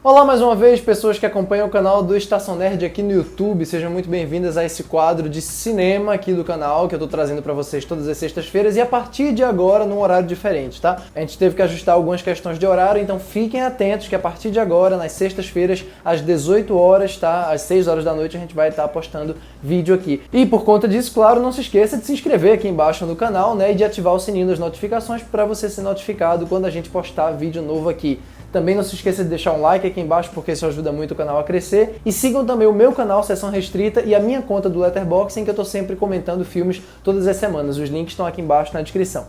Olá mais uma vez, pessoas que acompanham o canal do Estação Nerd aqui no YouTube, sejam muito bem-vindas a esse quadro de cinema aqui do canal que eu tô trazendo pra vocês todas as sextas-feiras e a partir de agora num horário diferente, tá? A gente teve que ajustar algumas questões de horário, então fiquem atentos que a partir de agora, nas sextas-feiras, às 18 horas, tá? Às 6 horas da noite a gente vai estar postando vídeo aqui. E por conta disso, claro, não se esqueça de se inscrever aqui embaixo no canal, né? E de ativar o sininho das notificações para você ser notificado quando a gente postar vídeo novo aqui. Também não se esqueça de deixar um like aqui embaixo porque isso ajuda muito o canal a crescer. E sigam também o meu canal Sessão Restrita e a minha conta do Letterboxd, em que eu estou sempre comentando filmes todas as semanas. Os links estão aqui embaixo na descrição.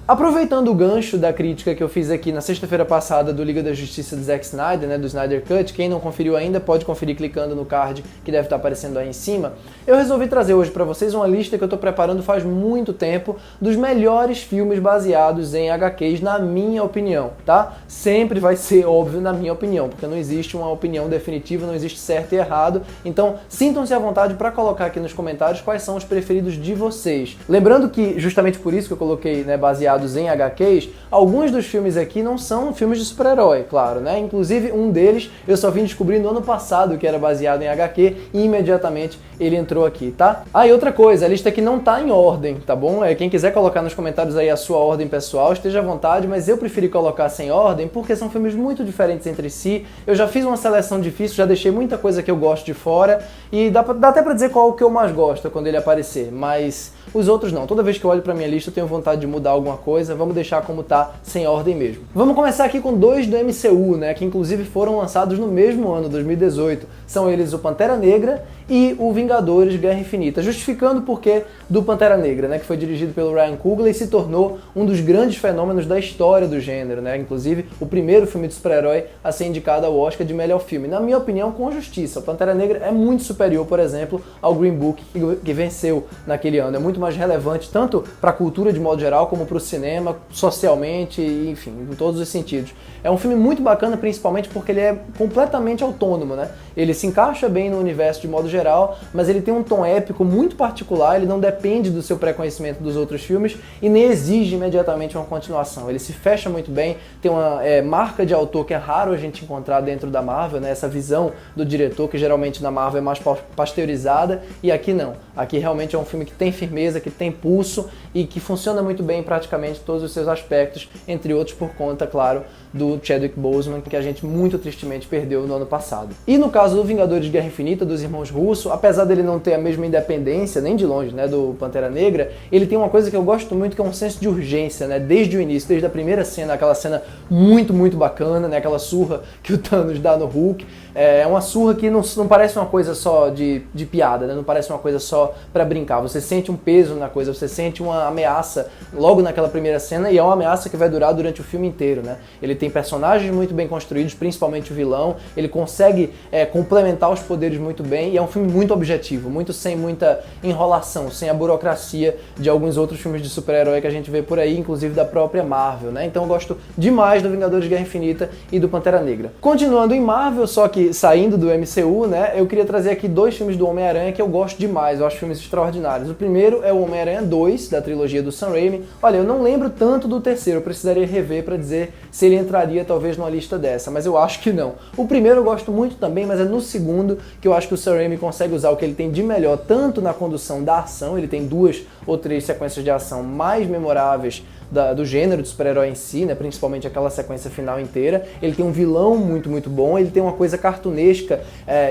Aproveitando o gancho da crítica que eu fiz aqui na sexta-feira passada do Liga da Justiça de Zack Snyder, né, do Snyder Cut, quem não conferiu ainda pode conferir clicando no card que deve estar aparecendo aí em cima, eu resolvi trazer hoje para vocês uma lista que eu estou preparando faz muito tempo dos melhores filmes baseados em HQs, na minha opinião, tá? Sempre vai ser óbvio na minha opinião, porque não existe uma opinião definitiva, não existe certo e errado, então sintam-se à vontade para colocar aqui nos comentários quais são os preferidos de vocês. Lembrando que, justamente por isso que eu coloquei, né, baseado em HQs, alguns dos filmes aqui não são filmes de super-herói, claro, né? Inclusive um deles eu só vim descobrir no ano passado que era baseado em HQ e imediatamente ele entrou aqui, tá? Ah, e outra coisa, a lista aqui não tá em ordem, tá bom? Quem quiser colocar nos comentários aí a sua ordem pessoal, esteja à vontade, mas eu preferi colocar sem ordem porque são filmes muito diferentes entre si. Eu já fiz uma seleção difícil, já deixei muita coisa que eu gosto de fora e dá até pra dizer qual que eu mais gosto quando ele aparecer, mas os outros não. Toda vez que eu olho pra minha lista eu tenho vontade de mudar alguma coisa, vamos deixar como tá, sem ordem mesmo. Vamos começar aqui com dois do MCU, né, que inclusive foram lançados no mesmo ano, 2018. São eles o Pantera Negra e o Vingadores Guerra Infinita, justificando o porquê do Pantera Negra, né, que foi dirigido pelo Ryan Coogler e se tornou um dos grandes fenômenos da história do gênero, né, inclusive o primeiro filme de super-herói a ser indicado ao Oscar de melhor filme. Na minha opinião, com justiça. O Pantera Negra é muito superior, por exemplo, ao Green Book, que venceu naquele ano. É muito mais relevante, tanto para a cultura de modo geral, como para o cinema, socialmente, enfim, em todos os sentidos. É um filme muito bacana, principalmente porque ele é completamente autônomo, né? Ele se encaixa bem no universo de modo geral, mas ele tem um tom épico muito particular, ele não depende do seu pré-conhecimento dos outros filmes e nem exige imediatamente uma continuação. Ele se fecha muito bem, tem uma marca de autor que é raro a gente encontrar dentro da Marvel, né? Essa visão do diretor, que geralmente na Marvel é mais pasteurizada, e aqui não. Aqui realmente é um filme que tem firmeza, que tem pulso e que funciona muito bem em praticamente todos os seus aspectos, entre outros por conta, claro, do Chadwick Boseman, que a gente muito tristemente perdeu no ano passado. E no caso do Vingadores Guerra Infinita, dos irmãos Russo, apesar dele não ter a mesma independência, nem de longe, né, do Pantera Negra, ele tem uma coisa que eu gosto muito, que é um senso de urgência, né, desde o início, desde a primeira cena, aquela cena muito, muito bacana, né, aquela surra que o Thanos dá no Hulk. É uma surra que não parece uma coisa só de piada, né? Não parece uma coisa só pra brincar. Você sente um peso na coisa, você sente uma ameaça logo naquela primeira cena e é uma ameaça que vai durar durante o filme inteiro, né? Ele tem personagens muito bem construídos, principalmente o vilão, ele consegue complementar os poderes muito bem e é um filme muito objetivo, muito sem muita enrolação, sem a burocracia de alguns outros filmes de super-herói que a gente vê por aí, inclusive da própria Marvel, né? Então eu gosto demais do Vingadores Guerra Infinita e do Pantera Negra. Continuando em Marvel, só que saindo do MCU, né, eu queria trazer aqui dois filmes do Homem-Aranha que eu gosto demais, eu acho filmes extraordinários. O primeiro é o Homem-Aranha 2, da trilogia do Sam Raimi. Olha, eu não lembro tanto do terceiro, eu precisaria rever pra dizer se ele entraria talvez numa lista dessa, mas eu acho que não. O primeiro eu gosto muito também, mas é no segundo que eu acho que o Sam Raimi consegue usar o que ele tem de melhor, tanto na condução da ação, ele tem 2 ou 3 sequências de ação mais memoráveis do gênero de super-herói em si, né, principalmente aquela sequência final inteira. Ele tem um vilão muito, muito bom, ele tem uma coisa cartunesca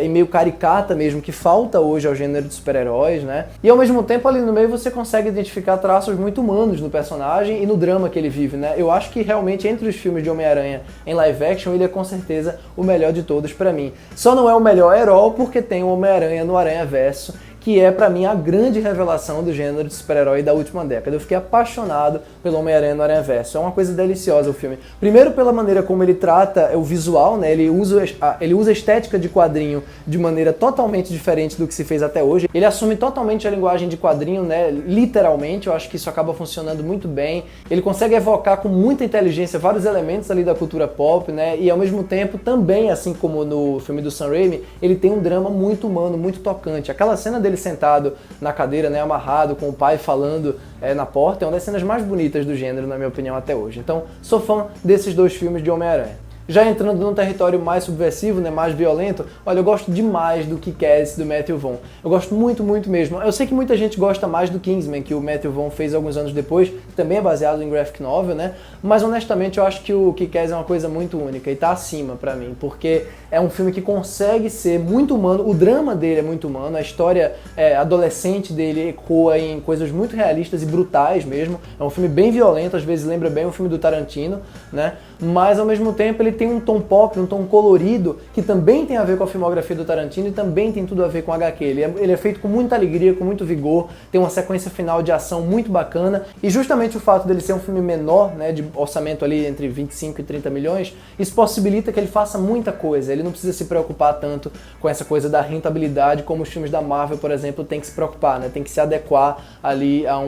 e meio caricata mesmo, que falta hoje ao gênero de super-heróis, né? E ao mesmo tempo ali no meio você consegue identificar traços muito humanos no personagem e no drama que ele vive, né? Eu acho que realmente entre os filmes de Homem-Aranha em live action, ele é com certeza o melhor de todos pra mim. Só não é o melhor herói porque tem o Homem-Aranha no Aranhaverso, que é pra mim a grande revelação do gênero de super-herói da última década. Eu fiquei apaixonado pelo Homem-Aranha no Aranhaverso. É uma coisa deliciosa o filme. Primeiro pela maneira como ele trata o visual, né? Ele usa a estética de quadrinho de maneira totalmente diferente do que se fez até hoje. Ele assume totalmente a linguagem de quadrinho, né? Literalmente, eu acho que isso acaba funcionando muito bem. Ele consegue evocar com muita inteligência vários elementos ali da cultura pop, né? E ao mesmo tempo também, assim como no filme do Sam Raimi, ele tem um drama muito humano, muito tocante. Aquela cena dele sentado na cadeira, né, amarrado, com o pai falando na porta, é uma das cenas mais bonitas favoritas do gênero, na minha opinião, até hoje. Então, sou fã desses dois filmes de Homem-Aranha. Já entrando num território mais subversivo, né, mais violento, olha, eu gosto demais do Kick-Ass do Matthew Vaughn. Eu gosto muito, muito mesmo. Eu sei que muita gente gosta mais do Kingsman, que o Matthew Vaughn fez alguns anos depois, que também é baseado em graphic novel, né? Mas honestamente eu acho que o Kick-Ass é uma coisa muito única e tá acima pra mim, porque é um filme que consegue ser muito humano, o drama dele é muito humano, a história adolescente dele ecoa em coisas muito realistas e brutais mesmo. É um filme bem violento, às vezes lembra bem um filme do Tarantino, né? Mas ao mesmo tempo ele tem um tom pop, um tom colorido, que também tem a ver com a filmografia do Tarantino e também tem tudo a ver com o HQ. Ele é feito com muita alegria, com muito vigor, tem uma sequência final de ação muito bacana, e justamente o fato dele ser um filme menor, né, de orçamento ali entre 25 e 30 milhões, isso possibilita que ele faça muita coisa. Ele não precisa se preocupar tanto com essa coisa da rentabilidade como os filmes da Marvel, por exemplo, tem que se preocupar, né, tem que se adequar ali a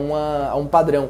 um padrão.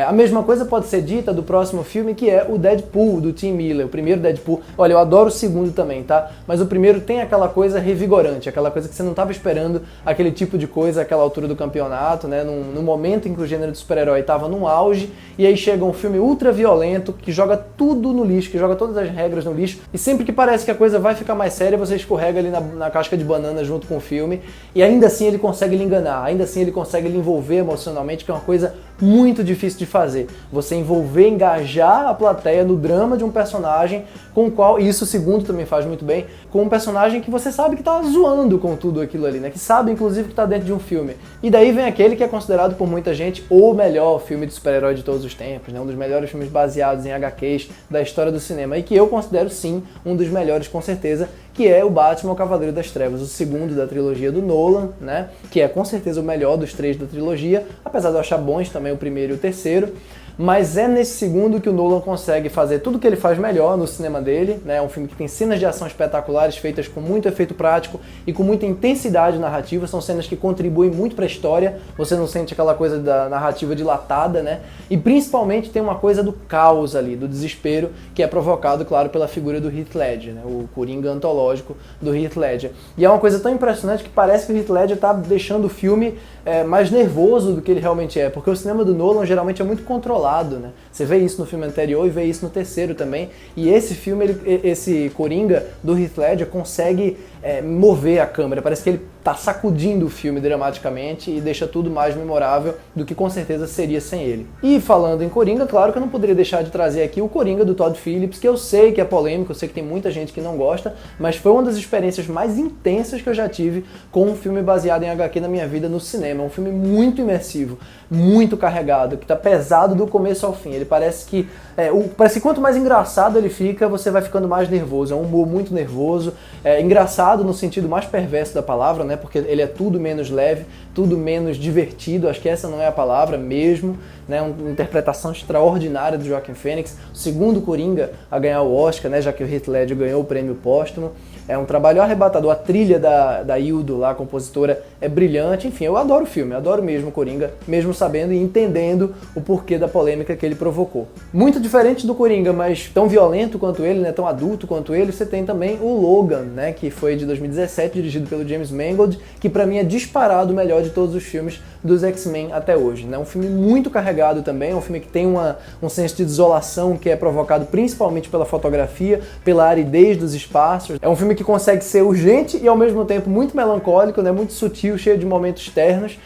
A mesma coisa pode ser dita do próximo filme, que é o Deadpool, do Tim Miller, o primeiro Deadpool. Olha, eu adoro o segundo também, tá? Mas o primeiro tem aquela coisa revigorante, aquela coisa que você não estava esperando aquele tipo de coisa àquela altura do campeonato, né? No momento em que o gênero de super-herói estava num auge, e aí chega um filme ultra violento que joga tudo no lixo, que joga todas as regras no lixo, e sempre que parece que a coisa vai ficar mais séria, você escorrega ali na casca de banana junto com o filme, e ainda assim ele consegue lhe enganar, ainda assim ele consegue lhe envolver emocionalmente, que é uma coisa muito difícil de fazer. Você envolver, engajar a plateia no drama de um personagem com o qual, e isso o segundo também faz muito bem, com um personagem que você sabe que tá zoando com tudo aquilo ali, né? Que sabe, inclusive, que tá dentro de um filme. E daí vem aquele que é considerado por muita gente o melhor filme de super-herói de todos os tempos, né? Um dos melhores filmes baseados em HQs da história do cinema, e que eu considero, sim, um dos melhores, com certeza, que é o Batman, o Cavaleiro das Trevas, o segundo da trilogia do Nolan, né? Que é, com certeza, o melhor dos três da trilogia, apesar de eu achar bons também o primeiro e o terceiro. Mas é nesse segundo que o Nolan consegue fazer tudo que ele faz melhor no cinema dele, né? É um filme que tem cenas de ação espetaculares, feitas com muito efeito prático e com muita intensidade narrativa. São cenas que contribuem muito para a história, você não sente aquela coisa da narrativa dilatada, né? E principalmente tem uma coisa do caos ali, do desespero, que é provocado, claro, pela figura do Heath Ledger, né? O Coringa antológico do Heath Ledger. E é uma coisa tão impressionante que parece que o Heath Ledger tá deixando o filme mais nervoso do que ele realmente é, porque o cinema do Nolan geralmente é muito controlado, né? Você vê isso no filme anterior e vê isso no terceiro também, e esse filme, esse Coringa do Heath Ledger consegue mover a câmera, parece que ele tá sacudindo o filme dramaticamente e deixa tudo mais memorável do que com certeza seria sem ele. E falando em Coringa, claro que eu não poderia deixar de trazer aqui o Coringa do Todd Phillips, que eu sei que é polêmico, eu sei que tem muita gente que não gosta, mas foi uma das experiências mais intensas que eu já tive com um filme baseado em HQ na minha vida no cinema. É um filme muito imersivo, muito carregado, que tá pesado do começo ao fim. Ele parece que quanto mais engraçado ele fica, você vai ficando mais nervoso. É um humor muito nervoso, engraçado no sentido mais perverso da palavra, né? Porque ele é tudo menos leve, tudo menos divertido, acho que essa não é a palavra mesmo, né? Uma interpretação extraordinária do Joaquin Phoenix, o segundo Coringa a ganhar o Oscar, né? Já que o Heath Ledger ganhou o prêmio póstumo. É um trabalho arrebatador, a trilha da Hildo, lá, a compositora, é brilhante. Enfim, eu adoro o filme, adoro mesmo o Coringa, mesmo sabendo e entendendo o porquê da polêmica que ele provocou. Muito diferente do Coringa, mas tão violento quanto ele, né, tão adulto quanto ele, você tem também o Logan, né, que foi de 2017, dirigido pelo James Mangold, que pra mim é disparado o melhor de todos os filmes dos X-Men até hoje, né? Um filme muito carregado também, um filme que tem um senso de desolação que é provocado principalmente pela fotografia, pela aridez dos espaços. É um filme que consegue ser urgente e ao mesmo tempo muito melancólico, né? Muito sutil, cheio de momentos ternos.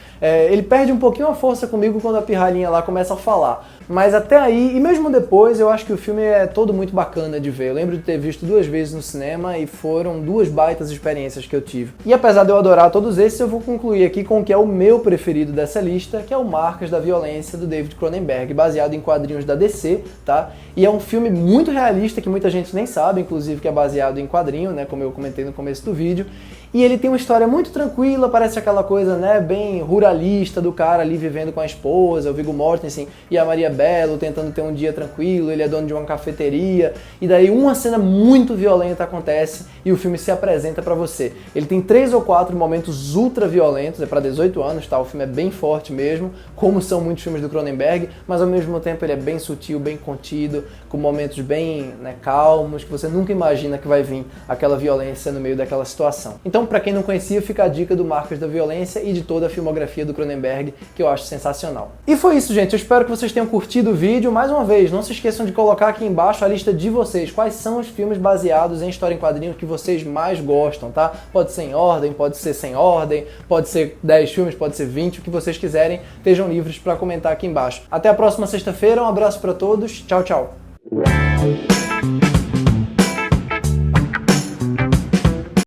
Ele perde um pouquinho a força comigo quando a pirralhinha lá começa a falar. Mas até aí, e mesmo depois, eu acho que o filme é todo muito bacana de ver. Eu lembro de ter visto 2 vezes no cinema e foram 2 baitas experiências que eu tive. E apesar de eu adorar todos esses, eu vou concluir aqui com o que é o meu preferido dessa lista, que é o Marcas da Violência, do David Cronenberg, baseado em quadrinhos da DC, tá? E é um filme muito realista, que muita gente nem sabe, inclusive, que é baseado em quadrinho, né? Como eu comentei no começo do vídeo. E ele tem uma história muito tranquila, parece aquela coisa, né, bem ruralista do cara ali vivendo com a esposa, o Viggo Mortensen e a Maria Bello tentando ter um dia tranquilo, ele é dono de uma cafeteria, e daí uma cena muito violenta acontece e o filme se apresenta pra você. Ele tem 3 ou 4 momentos ultra violentos, é pra 18 anos, tá? O filme é bem forte mesmo, como são muitos filmes do Cronenberg, mas ao mesmo tempo ele é bem sutil, bem contido, com momentos bem, calmos, que você nunca imagina que vai vir aquela violência no meio daquela situação. Então, pra quem não conhecia, fica a dica do Marcas da Violência e de toda a filmografia do Cronenberg, que eu acho sensacional. E foi isso, gente. Eu espero que vocês tenham curtido o vídeo. Mais uma vez, não se esqueçam de colocar aqui embaixo a lista de vocês. Quais são os filmes baseados em história em quadrinhos que vocês mais gostam, tá? Pode ser em ordem, pode ser sem ordem, pode ser 10 filmes, pode ser 20, o que vocês quiserem. Estejam livres para comentar aqui embaixo. Até a próxima sexta-feira. Um abraço para todos. Tchau, tchau.